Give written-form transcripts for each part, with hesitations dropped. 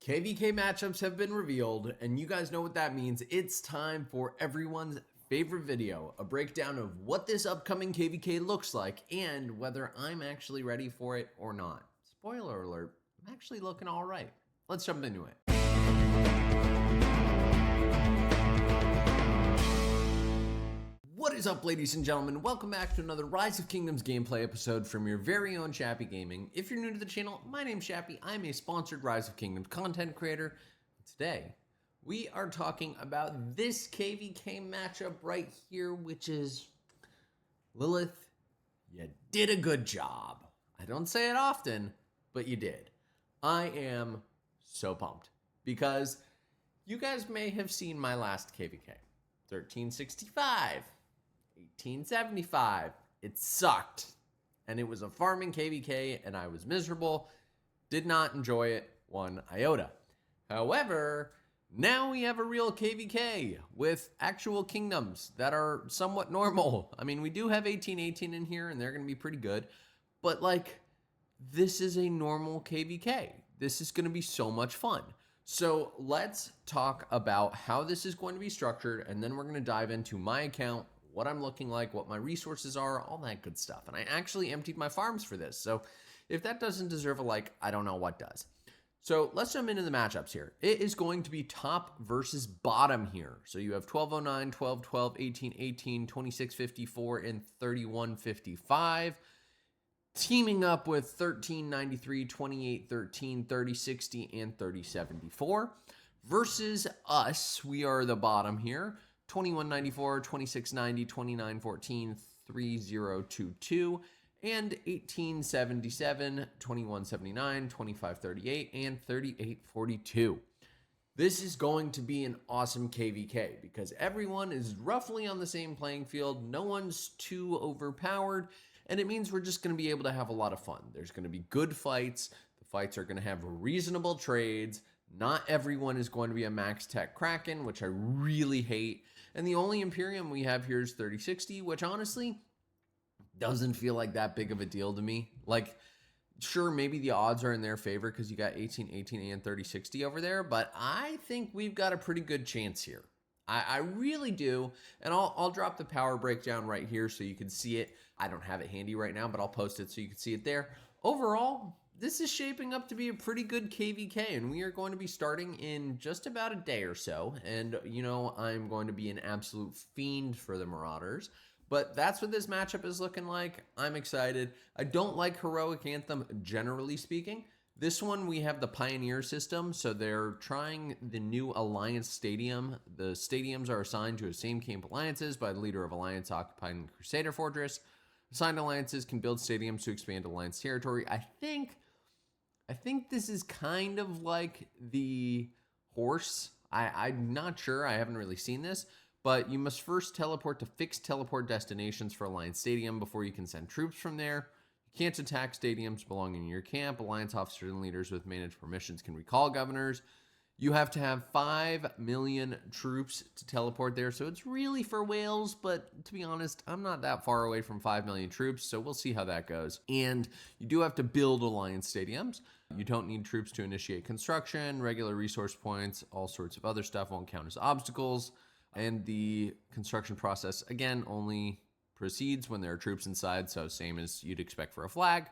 KVK matchups have been revealed, and you guys know what that means. It's time for everyone's favorite video, a breakdown of what this upcoming KVK looks like and whether I'm actually ready for it or not. Spoiler alert, I'm actually looking all right. Let's jump into it. What is up, ladies and gentlemen? Welcome back to another Rise of Kingdoms gameplay episode from your very own Shappy Gaming. If you're new to the channel, my name's Shappy. I'm a sponsored Rise of Kingdoms content creator. Today, we are talking about this KVK matchup right here, which is Lilith, you did a good job. I don't say it often, but you did. I am so pumped because you guys may have seen my last KVK, 1365. 1875. It sucked. And it was a farming KVK and I was miserable. Did not enjoy it one iota. However, now we have a real KVK with actual kingdoms that are somewhat normal. I mean, we do have 1818 in here and they're going to be pretty good. But like, this is a normal KVK. This is going to be so much fun. So let's talk about how this is going to be structured. And then we're going to dive into my account, what I'm looking like, what my resources are, all that good stuff. And I actually emptied my farms for this. So if that doesn't deserve a like, I don't know what does. So let's jump into the matchups here. It is going to be top versus bottom here. So you have 1209, 1212, 1818, 2654, and 3155. Teaming up with 1393, 2813, 3060, and 3074. Versus us, we are the bottom here. 2194, 2690, 2914, 3022, and 1877, 2179, 2538, and 3842. This is going to be an awesome KVK because everyone is roughly on the same playing field. No one's too overpowered, and it means we're just going to be able to have a lot of fun. There's going to be good fights. The fights are going to have reasonable trades. Not everyone is going to be a max tech Kraken, which I really hate. And the only Imperium we have here is 3060, which honestly doesn't feel like that big of a deal to me. Like, sure, maybe the odds are in their favor because you got 1818 and 3060 over there, but I think we've got a pretty good chance here. I really do. And I'll drop the power breakdown right here so you can see it. I don't have it handy right now, but I'll post it so you can see it there. Overall, this is shaping up to be a pretty good KVK, and we are going to be starting in just about a day or so. And, you know, I'm going to be an absolute fiend for the Marauders. But that's what this matchup is looking like. I'm excited. I don't like Heroic Anthem, generally speaking. This one, we have the Pioneer system, so they're trying the new Alliance Stadium. The stadiums are assigned to the same camp alliances by the leader of Alliance occupying the Crusader Fortress. Assigned alliances can build stadiums to expand Alliance territory. I think this is kind of like the horse. I'm not sure. I haven't really seen this. But you must first teleport to fixed teleport destinations for Alliance Stadium before you can send troops from there. You can't attack stadiums belonging to your camp. Alliance officers and leaders with managed permissions can recall governors. You have to have 5 million troops to teleport there, so it's really for whales, but to be honest, I'm not that far away from 5 million troops, so we'll see how that goes. And you do have to build Alliance stadiums. You don't need troops to initiate construction, regular resource points, all sorts of other stuff won't count as obstacles. And the construction process, again, only proceeds when there are troops inside, so same as you'd expect for a flag.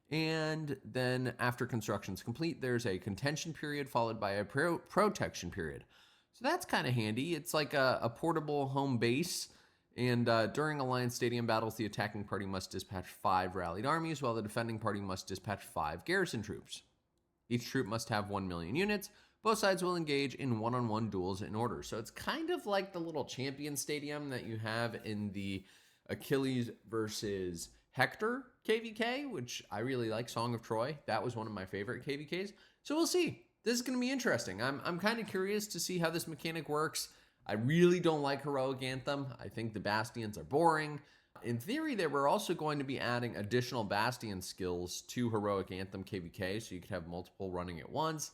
And then after construction is complete, there's a contention period followed by a protection period. So that's kind of handy. It's like a portable home base. And during Alliance Stadium battles, the attacking party must dispatch 5 rallied armies, while the defending party must dispatch 5 garrison troops. Each troop must have 1 million units. Both sides will engage in one-on-one duels in order. So it's kind of like the little champion stadium that you have in the Achilles versus Hector KVK, which I really like, Song of Troy. That was one of my favorite KVKs. So we'll see. This is going to be interesting. I'm kind of curious to see how this mechanic works. I really don't like Heroic Anthem. I think the Bastions are boring. In theory, they were also going to be adding additional Bastion skills to Heroic Anthem KVK, so you could have multiple running at once.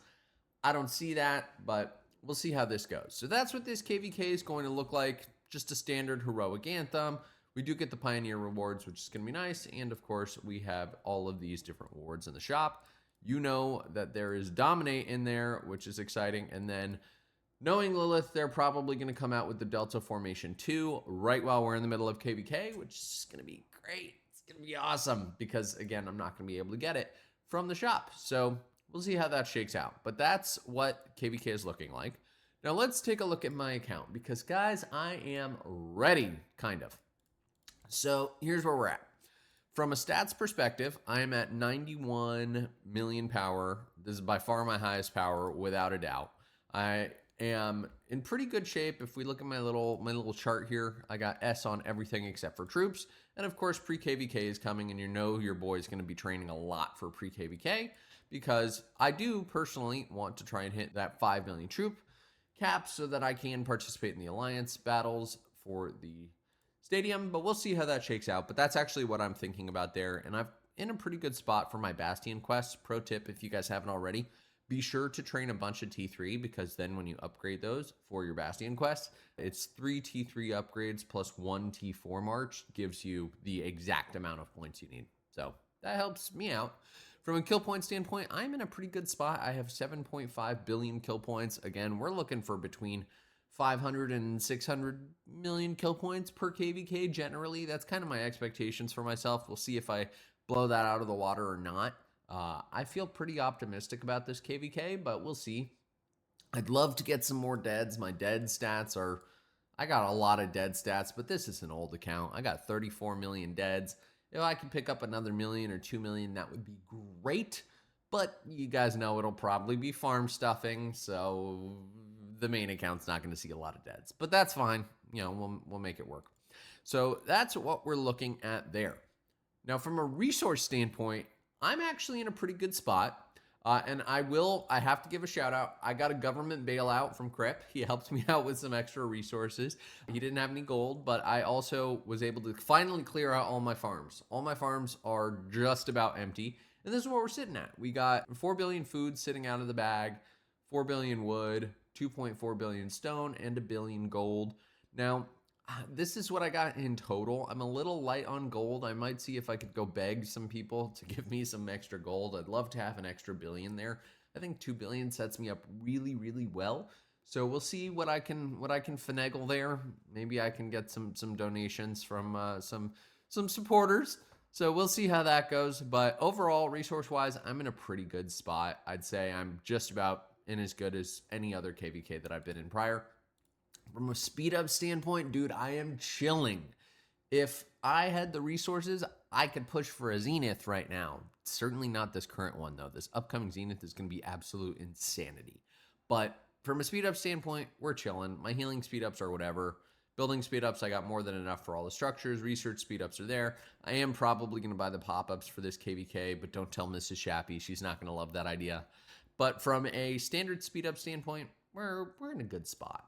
I don't see that, but we'll see how this goes. So that's what this KVK is going to look like. Just a standard Heroic Anthem. We do get the Pioneer rewards, which is going to be nice. And of course, we have all of these different rewards in the shop. You know that there is Dominate in there, which is exciting. And then knowing Lilith, they're probably going to come out with the Delta Formation 2 right while we're in the middle of KVK, which is going to be great. It's going to be awesome because, again, I'm not going to be able to get it from the shop. So we'll see how that shakes out. But that's what KVK is looking like. Now let's take a look at my account because, guys, I am ready, kind of. So here's where we're at. From a stats perspective, I am at 91 million power. This is by far my highest power, without a doubt. I am in pretty good shape. If we look at my little chart here, I got S on everything except for troops. And of course, pre-KVK is coming, and you know your boy's going to be training a lot for pre-KVK because I do personally want to try and hit that 5 million troop cap so that I can participate in the alliance battles for the stadium, but we'll see how that shakes out. But that's actually what I'm thinking about there, and I'm in a pretty good spot for my Bastion quests. Pro tip, if you guys haven't already, be sure to train a bunch of T3 because then when you upgrade those for your Bastion quests, it's 3 T3 upgrades plus 1 T4 march gives you the exact amount of points you need. So that helps me out. From a kill point standpoint, I'm in a pretty good spot. I have 7.5 billion kill points. Again, we're looking for between 500 and 600 million kill points per KVK generally. That's kind of my expectations for myself. We'll see if I blow that out of the water or not. I feel pretty optimistic about this KVK, but we'll see. I'd love to get some more deads. My dead stats are, I got a lot of dead stats, but this is an old account. I got 34 million deads. If I could pick up another million or 2 million, that would be great. But you guys know it'll probably be farm stuffing, so the main account's not going to see a lot of deads. But that's fine. You know, we'll make it work. So that's what we're looking at there. Now, from a resource standpoint, I'm actually in a pretty good spot. And I have to give a shout out. I got a government bailout from Crip. He helped me out with some extra resources. He didn't have any gold, but I also was able to finally clear out all my farms. All my farms are just about empty. And this is what we're sitting at. We got 4 billion food sitting out of the bag, 4 billion wood, 2.4 billion stone, and 1 billion gold. Now, this is what I got in total. I'm a little light on gold. I might see if I could go beg some people to give me some extra gold. I'd love to have an extra billion there. I think 2 billion sets me up really, really well. So we'll see what I can finagle there. Maybe I can get some donations from some supporters. So we'll see how that goes. But overall, resource-wise, I'm in a pretty good spot. I'd say I'm just about in as good as any other KVK that I've been in prior. From a speed up standpoint, dude, I am chilling. If I had the resources, I could push for a Zenith right now. Certainly not this current one, though. This upcoming Zenith is going to be absolute insanity. But from a speed up standpoint, we're chilling. My healing speed ups are whatever. Building speed ups, I got more than enough for all the structures. Research speed ups are there. I am probably going to buy the pop-ups for this KVK, but don't tell Mrs. Shappy. She's not going to love that idea. But from a standard speed up standpoint, we're in a good spot.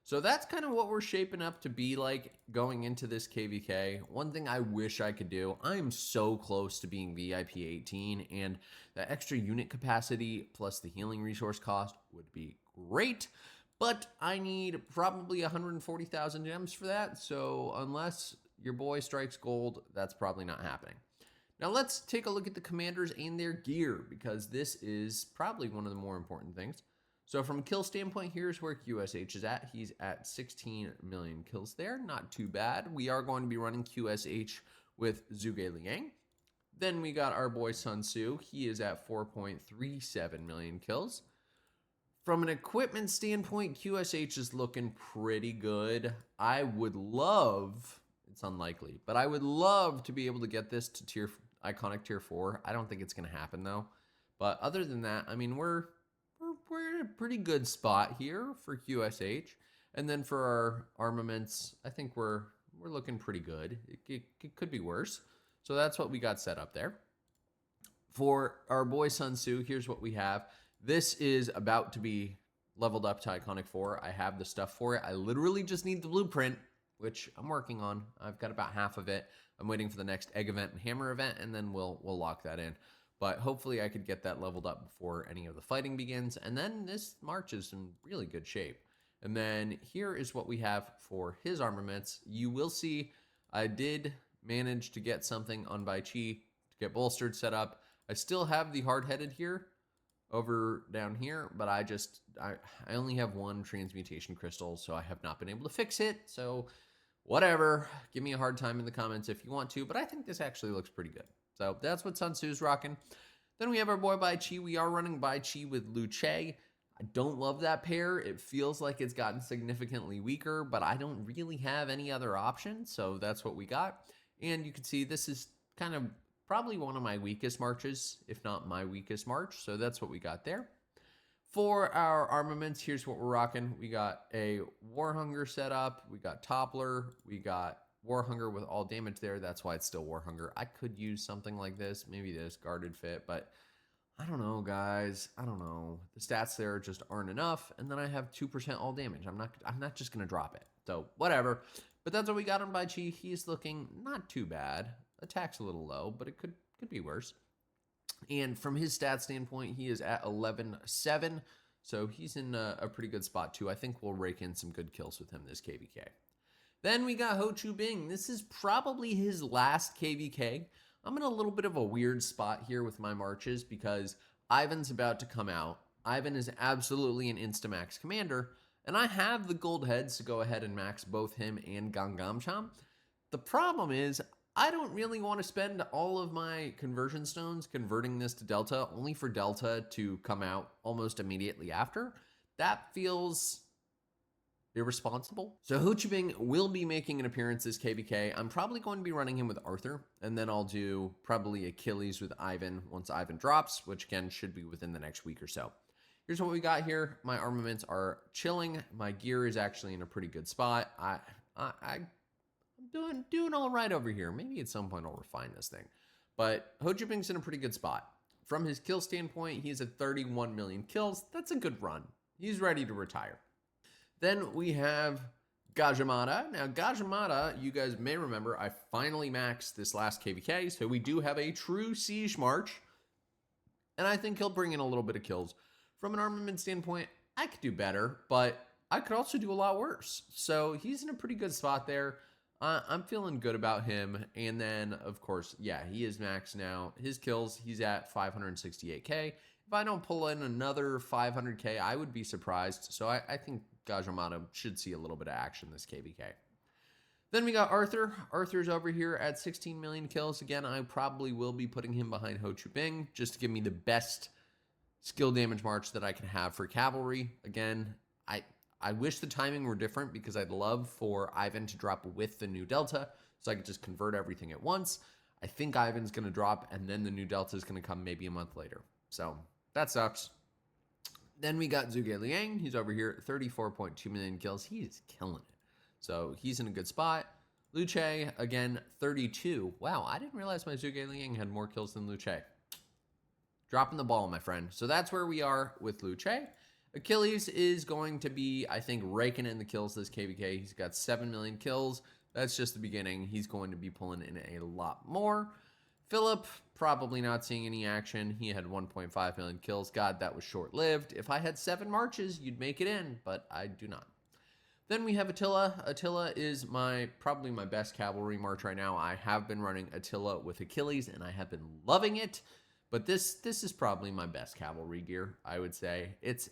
So that's kind of what we're shaping up to be like going into this KVK. One thing I wish I could do, I am so close to being VIP 18, and the extra unit capacity plus the healing resource cost would be great, but I need probably 140,000 gems for that, so unless your boy strikes gold, that's probably not happening. Now let's take a look at the commanders and their gear, because this is probably one of the more important things. So from a kill standpoint, here's where QSH is at. He's at 16 million kills there. Not too bad. We are going to be running QSH with Zhuge Liang. Then we got our boy Sun Tzu. He is at 4.37 million kills. From an equipment standpoint, QSH is looking pretty good. I would love, it's unlikely, but I would love to be able to get this to iconic tier 4. I don't think it's going to happen though. But other than that, I mean, we're in a pretty good spot here for QSH. And then for our armaments, I think we're looking pretty good. It could be worse. So that's what we got set up there. For our boy Sun Tzu, here's what we have. This is about to be leveled up to Iconic 4. I have the stuff for it. I literally just need the blueprint, which I'm working on. I've got about half of it. I'm waiting for the next egg event and hammer event, and then we'll lock that in. But hopefully I could get that leveled up before any of the fighting begins. And then this March is in really good shape. And then here is what we have for his armaments. You will see I did manage to get something on Bai Chi to get bolstered set up. I still have the hard-headed here over down here, but I only have one transmutation crystal, so I have not been able to fix it. So whatever, give me a hard time in the comments if you want to, but I think this actually looks pretty good. So that's what Sun Tzu's rocking. Then we have our boy Bai Chi. We are running Bai Chi with Lu Che. I don't love that pair. It feels like it's gotten significantly weaker, but I don't really have any other options, so that's what we got. And you can see this is kind of probably one of my weakest marches, if not my weakest march, so that's what we got there. For our armaments, here's what we're rocking. We got a Warhunger setup, we got Toppler, we got Warhunger with all damage there. That's why it's still Warhunger. I could use something like this, maybe this guarded fit, but I don't know, guys. I don't know. The stats there just aren't enough, and then I have 2% all damage. I'm not just gonna drop it. So whatever. But that's what we got on Bai Chi. He's looking not too bad. Attack's a little low, but it could be worse. And from his stat standpoint, he is at 11-7, so he's in a pretty good spot too. I think we'll rake in some good kills with him this KVK. Then we got Ho Chu Bing. This is probably his last KVK. I'm in a little bit of a weird spot here with my marches because Ivan's about to come out. Ivan is absolutely an Instamax commander, and I have the gold heads to go ahead and max both him and Gangnam. The problem is I don't really want to spend all of my conversion stones converting this to Delta, only for Delta to come out almost immediately after. That feels irresponsible. So Ho Chi Bing will be making an appearance this KVK. I'm probably going to be running him with Arthur, and then I'll do probably Achilles with Ivan once Ivan drops, which again should be within the next week or so. Here's what we got here. My armaments are chilling. My gear is actually in a pretty good spot. I'm doing all right over here. Maybe at some point I'll refine this thing. But Ho Chi Bing's in a pretty good spot. From his kill standpoint, he's at 31 million kills. That's a good run. He's ready to retire. Then we have Gajamada. Now, Gajamada, you guys may remember, I finally maxed this last KVK, so we do have a true siege march, and I think he'll bring in a little bit of kills. From an armament standpoint, I could do better, but I could also do a lot worse. So he's in a pretty good spot there. I'm feeling good about him. And then, of course, yeah, he is maxed now. His kills, he's at 568k. If I don't pull in another 500k, I would be surprised. So I think Gajamada should see a little bit of action this KVK. Then we got Arthur. Arthur's over here at 16 million kills. Again, I probably will be putting him behind Ho Chu Bing just to give me the best skill damage march that I can have for cavalry. Again, I wish the timing were different because I'd love for Ivan to drop with the new Delta so I could just convert everything at once. I think Ivan's going to drop and then the new Delta is going to come maybe a month later. So that sucks. Then we got Zhuge Liang. He's over here at 34.2 million kills. He's killing it. So he's in a good spot. Lu Che, again, 32. Wow, I didn't realize my Zhuge Liang had more kills than Lu Che. Dropping the ball, my friend. So that's where we are with Lu Che. Achilles is going to be, I think, raking in the kills this KVK. He's got 7 million kills. That's just the beginning. He's going to be pulling in a lot more. Philip, probably not seeing any action. He had 1.5 million kills. God, that was short-lived. If I had 7 marches, you'd make it in, but I do not. Then we have Attila. Attila is probably my best cavalry march right now. I have been running Attila with Achilles, and I have been loving it. But this is probably my best cavalry gear, I would say. It's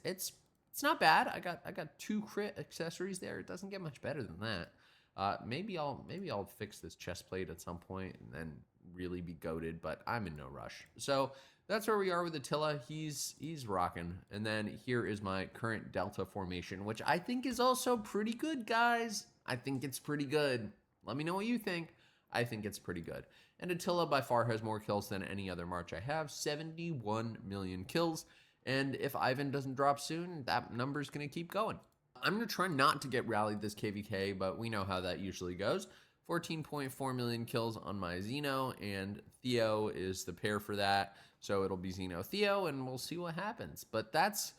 not bad. I got 2 crit accessories there. It doesn't get much better than that. Maybe I'll fix this chest plate at some point and then really be goated, but I'm in no rush. So that's where we are with Attila. He's rocking. And then here is my current Delta formation, which I think is also pretty good, guys. I think it's pretty good. Let me know what you think. I think it's pretty good. And Attila by far has more kills than any other march I have, 71 million kills. And if Ivan doesn't drop soon, that number's going to keep going. I'm going to try not to get rallied this KVK, but we know how that usually goes. 14.4 million kills on my Xeno, and Theo is the pair for that. So it'll be Xeno Theo, and we'll see what happens. But that's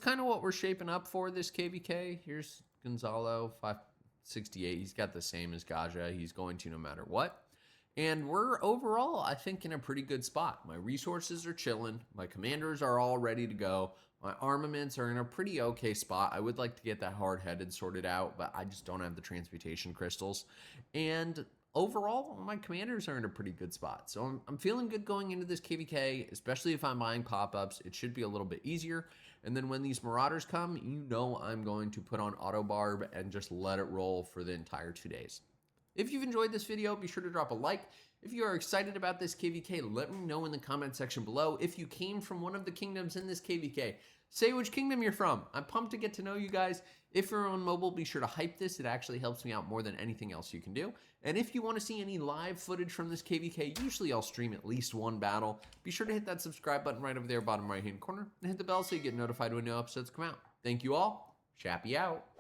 kind of what we're shaping up for this KVK. Here's Gonzalo, 568. He's got the same as Gaja. He's going to no matter what. And we're overall, I think, in a pretty good spot. My resources are chilling. My commanders are all ready to go. My armaments are in a pretty okay spot. I would like to get that hard-headed sorted out, but I just don't have the transmutation crystals. And overall, my commanders are in a pretty good spot. So I'm feeling good going into this KVK, especially if I'm buying pop-ups. It should be a little bit easier. And then when these Marauders come, you know I'm going to put on auto barb and just let it roll for the entire 2 days. If you've enjoyed this video, be sure to drop a like. If you are excited about this KVK, let me know in the comment section below. If you came from one of the kingdoms in this KVK, say which kingdom you're from. I'm pumped to get to know you guys. If you're on mobile, be sure to hype this. It actually helps me out more than anything else you can do. And if you want to see any live footage from this KVK, usually I'll stream at least one battle. Be sure to hit that subscribe button right over there, bottom right-hand corner, and hit the bell so you get notified when new episodes come out. Thank you all. Shappy out.